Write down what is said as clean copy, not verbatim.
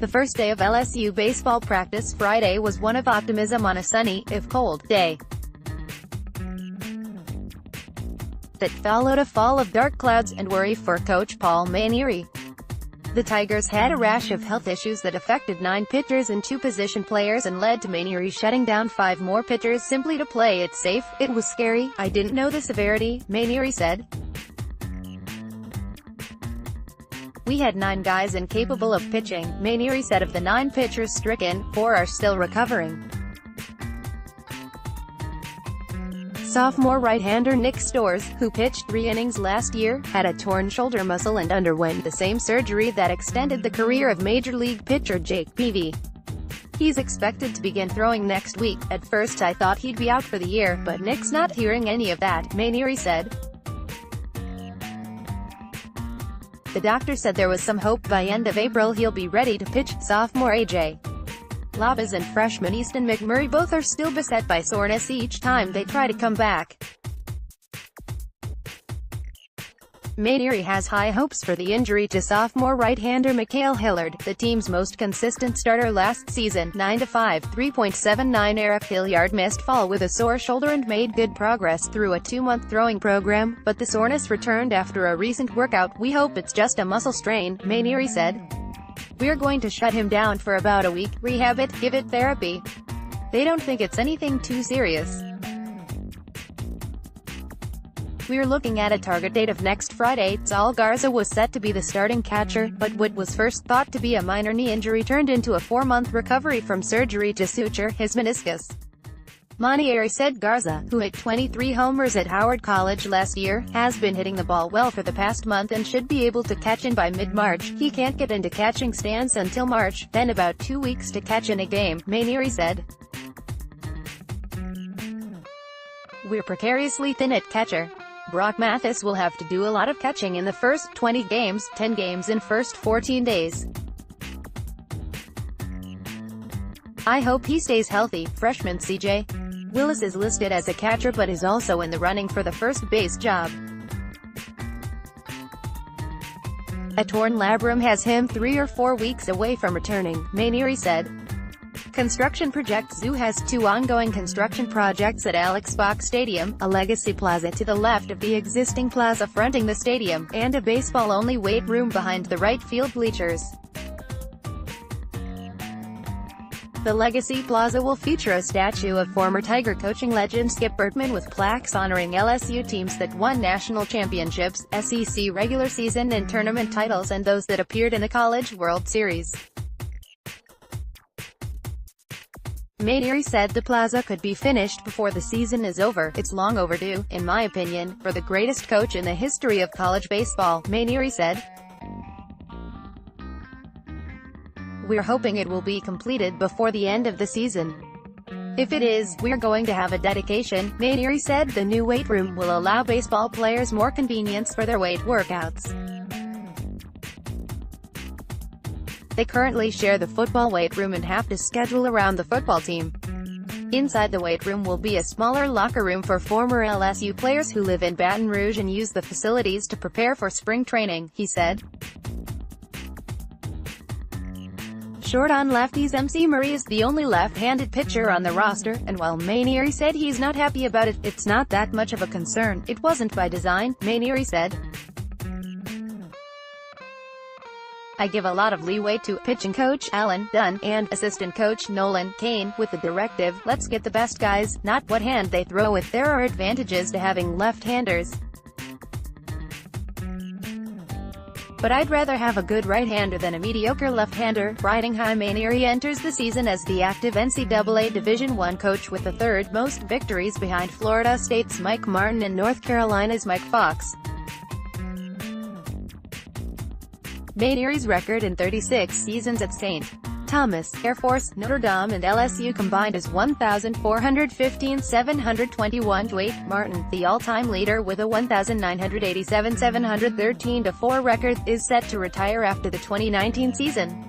The first day of LSU baseball practice Friday was one of optimism on a sunny, if cold, day that followed a fall of dark clouds and worry for coach Paul Mainieri. The Tigers had a rash of health issues that affected 9 pitchers and 2 position players and led to Mainieri shutting down 5 more pitchers simply to play it safe. "It was scary, I didn't know the severity," Mainieri said. "We had 9 guys incapable of pitching," Mainieri said. Of the 9 pitchers stricken, 4 are still recovering. Sophomore right-hander Nick Storrs, who pitched 3 innings last year, had a torn shoulder muscle and underwent the same surgery that extended the career of Major League pitcher Jake Peavy. He's expected to begin throwing next week. "At first I thought he'd be out for the year, but Nick's not hearing any of that," Mainieri said. The doctor said there was some hope by end of April he'll be ready to pitch. Sophomore A.J. Labas and freshman Easton McMurray both are still beset by soreness each time they try to come back. Mainieri has high hopes for the injury to sophomore right-hander Mikhail Hillard, the team's most consistent starter last season. 9-5, 3.79 Eric Hilliard missed fall with a sore shoulder and made good progress through a 2-month throwing program, but the soreness returned after a recent workout. "We hope it's just a muscle strain," Mainieri said. "We're going to shut him down for about a week, rehab it, give it therapy. They don't think it's anything too serious. We're looking at a target date of next Friday." Saul Garza was set to be the starting catcher, but what was first thought to be a minor knee injury turned into a 4-month recovery from surgery to suture his meniscus. Mainieri said Garza, who hit 23 homers at Howard College last year, has been hitting the ball well for the past month and should be able to catch in by mid-March. "He can't get into catching stance until March, then about 2 weeks to catch in a game," Mainieri said. "We're precariously thin at catcher. Brock Mathis will have to do a lot of catching in the first 20 games, 10 games in first 14 days. I hope he stays healthy." Freshman C.J. Willis is listed as a catcher but is also in the running for the first base job. A torn labrum has him 3 or 4 weeks away from returning, Mainieri said. Construction Project Zoo has 2 ongoing construction projects at Alex Box Stadium, a legacy plaza to the left of the existing plaza fronting the stadium, and a baseball-only weight room behind the right field bleachers. The Legacy Plaza will feature a statue of former Tiger coaching legend Skip Bertman with plaques honoring LSU teams that won national championships, SEC regular season and tournament titles, and those that appeared in the College World Series. Mainieri said the plaza could be finished before the season is over. "It's long overdue, in my opinion, for the greatest coach in the history of college baseball," Mainieri said. "We're hoping it will be completed before the end of the season. If it is, we're going to have a dedication," Mainieri said. The new weight room will allow baseball players more convenience for their weight workouts. They currently share the football weight room and have to schedule around the football team. Inside the weight room will be a smaller locker room for former LSU players who live in Baton Rouge and use the facilities to prepare for spring training, he said. Short on lefties, MC Murray is the only left-handed pitcher on the roster, and while Mainieri said he's not happy about it, it's not that much of a concern. "It wasn't by design," Mainieri said. "I give a lot of leeway to pitching coach Alan Dunn and assistant coach Nolan Kane with the directive, let's get the best guys, not what hand they throw with. There are advantages to having left-handers. But I'd rather have a good right-hander than a mediocre left-hander." Riding high, Mainieri enters the season as the active NCAA Division I coach with the 3rd most victories behind Florida State's Mike Martin and North Carolina's Mike Fox. Mainieri's record in 36 seasons at St. Thomas, Air Force, Notre Dame and LSU combined is 1,415,721 Martin, the all-time leader with a 1,987,713-4 record, is set to retire after the 2019 season.